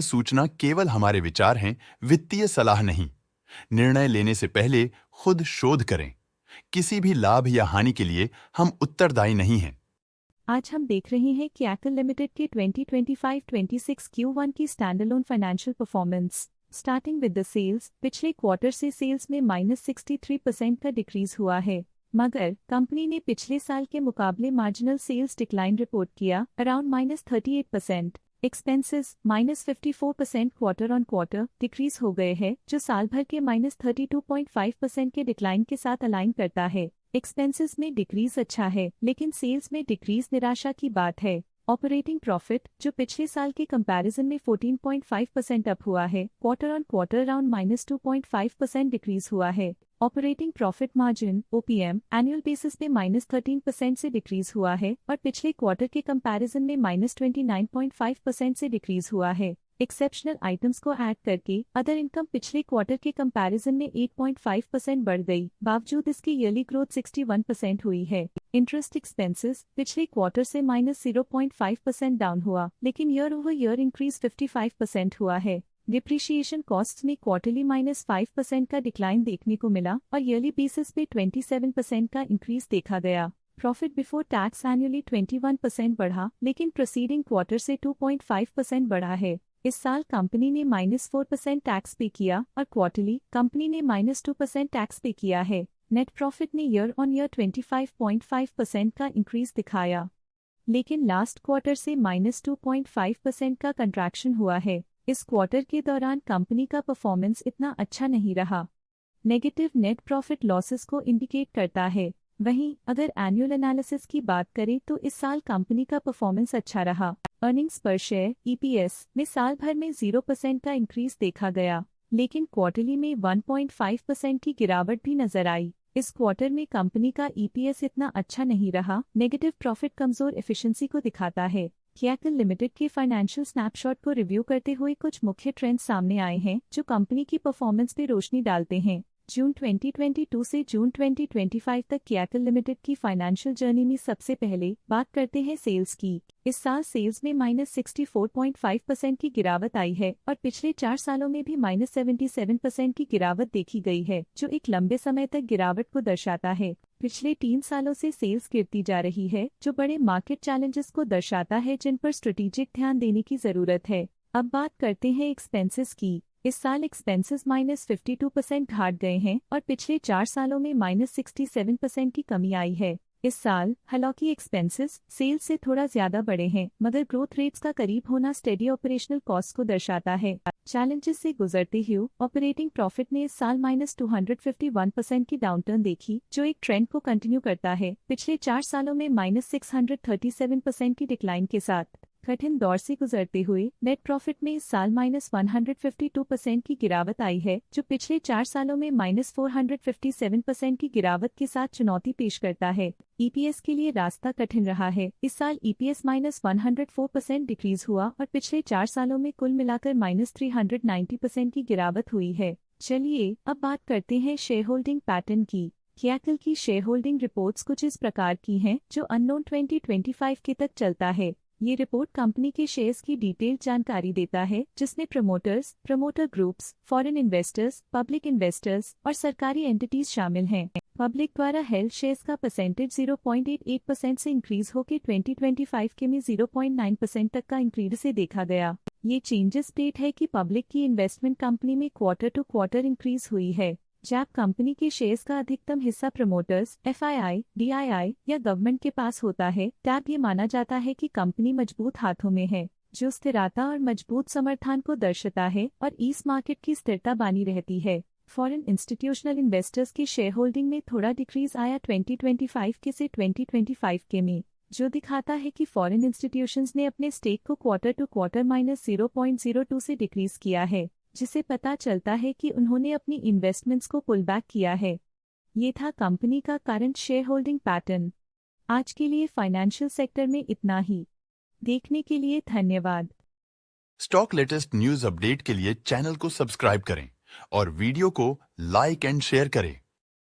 सूचना केवल हमारे विचार हैं, वित्तीय सलाह नहीं। निर्णय लेने से पहले खुद शोध करें। किसी भी लाभ या हानि के लिए हम उत्तरदायी नहीं हैं। आज हम देख रहे हैं कि एयरटेल लिमिटेड के 2025-26 Q1 की standalone financial performance. Starting with the sales, पिछले क्वार्टर से सेल्स में -63% का डिक्रीज हुआ है, मगर कंपनी ने पिछले साल के मुकाबले मार्जिनल सेल्स डिक्लाइन रिपोर्ट किया, around -38%। Expenses -54% quarter on quarter decrease हो गए हैं, जो साल भर के -32.5% के डिक्लाइन के साथ अलाइन करता है। एक्सपेंसेस में डिक्रीज अच्छा है, लेकिन सेल्स में डिक्रीज निराशा की बात है। ऑपरेटिंग प्रॉफिट, जो पिछले साल के कंपैरिजन में 14.5% अप हुआ है, quarter on quarter around -2.5% decrease हुआ है। Operating profit margin OPM annual basis पे -13% से डिक्रीज हुआ है और पिछले क्वार्टर के कंपैरिजन में -29.5% से डिक्रीज हुआ है। एक्सेप्शनल आइटम्स को ऐड करके अदर इनकम पिछले क्वार्टर के कंपैरिजन में 8.5% बढ़ गई, बावजूद इसकी ईयरली ग्रोथ 61% हुई है। इंटरेस्ट एक्सपेंसेस पिछले क्वार्टर से -0.5% डाउन हुआ, लेकिन ईयर ओवर ईयर इंक्रीज 55% हुआ है। डिप्रिशिएशन कॉस्ट्स में क्वार्टरली -5% का डिक्लाइन देखने को मिला और ईयरली बेसिस पे 27% का इंक्रीज देखा गया। प्रॉफिट बिफोर टैक्स एनुअली 21% बढ़ा, लेकिन प्रोसीडिंग क्वार्टर से 2.5% बढ़ा है। इस साल कंपनी ने -4% टैक्स पे किया और क्वार्टरली कंपनी ने -2% टैक्स पे किया है। नेट प्रॉफिट ने ईयर ऑन ईयर 25.5% का इंक्रीज दिखाया, लेकिन लास्ट क्वार्टर से -2.5% का कंट्रैक्शन हुआ है। इस क्वार्टर के दौरान कंपनी का परफॉर्मेंस इतना अच्छा नहीं रहा। नेगेटिव नेट प्रॉफिट लॉसेस को इंडिकेट करता है। वहीं अगर एनुअल एनालिसिस की बात करें तो इस साल कंपनी का परफॉर्मेंस अच्छा रहा। अर्निंग्स पर शेयर EPS में साल भर में 0% का इंक्रीज देखा गया, लेकिन क्वार्टरली में 1.5% की गिरावट भी नजर आई। इस क्वार्टर में कंपनी का EPS इतना अच्छा नहीं रहा। नेगेटिव प्रॉफिट कमजोर एफिशिएंसी को दिखाता है। एयरटेल लिमिटेड के फाइनेंशियल स्नैपशॉट को रिव्यू करते हुए कुछ मुख्य ट्रेंड्स सामने आए हैं जो कंपनी की परफॉर्मेंस पे रोशनी डालते हैं। जून 2022 से जून 2025 तक एयरटेल लिमिटेड की फाइनेंशियल जर्नी में सबसे पहले बात करते हैं सेल्स की। इस साल सेल्स में -64.5% की गिरावट आई है और पिछले 4 सालों में भी -77% की गिरावट देखी गई है, जो एक लंबे समय तक गिरावट को दर्शाता है। पिछले 3 सालों से सेल्स गिरती जा रही है, जो बड़े मार्केट चैलेंजेस को दर्शाता है जिन पर स्ट्रेटेजिक ध्यान देने की जरूरत है। अब बात करते हैं एक्सपेंसेस की। इस साल एक्सपेंसेस -52% घाट गए हैं और पिछले 4 सालों में -67% की कमी आई है। इस साल हालांकि एक्सपेंसेस सेल्स से थोड़ा ज्यादा बढ़े हैं, मगर ग्रोथ रेट्स का करीब होना स्टेडी ऑपरेशनल कॉस्ट को दर्शाता है। चैलेंजेस से गुजरते हुए ऑपरेटिंग प्रॉफिट ने इस साल -251% की डाउनटर्न देखी, जो एक ट्रेंड को कंटिन्यू करता है। पिछले 4 सालों में -637% की डिक्लाइन के साथ कठिन दौर से गुजरते हुए नेट प्रॉफिट में इस साल -152% की गिरावट आई है, जो पिछले 4 सालों में -457% की गिरावट के साथ चुनौती पेश करता है। EPS के लिए रास्ता कठिन रहा है। इस साल EPS -104% डिक्रीज हुआ और पिछले 4 सालों में कुल मिलाकर -390% की गिरावट हुई है। चलिए अब बात करते हैं शेयर होल्डिंग पैटर्न की। एयरटेल की शेयर होल्डिंग रिपोर्ट्स कुछ इस प्रकार की हैं, जो अननोन 2025 के तक चलता है। ये रिपोर्ट कंपनी के शेयर्स की डिटेल्ड जानकारी देता है, जिसमें promoters, promoter groups, foreign investors, public investors और सरकारी एंटिटीज शामिल हैं। पब्लिक द्वारा हेल्ड शेयर्स का परसेंटेज 0.88% से इंक्रीज होकर 2025 के में 0.9% तक का इंक्रीज से देखा गया। ये चेंजेस स्टेट है कि पब्लिक की इन्वेस्टमेंट कंपनी में क्वार्टर टू क्वार्टर इंक्रीज हुई है। जब कंपनी के शेयर्स का अधिकतम हिस्सा प्रमोटर्स, FII, DII या गवर्नमेंट के पास होता है, तब ये माना जाता है कि कंपनी मजबूत हाथों में है, जो स्थिरता और मजबूत समर्थन को दर्शाता है और इस मार्केट की स्थिरता बनी रहती है। फॉरेन इंस्टीट्यूशनल इन्वेस्टर्स की शेयर होल्डिंग में थोड़ा डिक्रीज आया 2025 के से 2025 के में, जो दिखाता है कि फॉरेन इंस्टीट्यूशंस ने अपने स्टेक को क्वार्टर टू क्वार्टर -0.02 से डिक्रीज किया है, जिसे पता चलता है कि उन्होंने अपनी इन्वेस्टमेंट्स को पुल बैक किया है। ये था कंपनी का करंट शेयर होल्डिंग पैटर्न। आज के लिए फाइनेंशियल सेक्टर में इतना ही। देखने के लिए धन्यवाद। स्टॉक लेटेस्ट न्यूज अपडेट के लिए चैनल को सब्सक्राइब करें और वीडियो को लाइक एंड शेयर करें।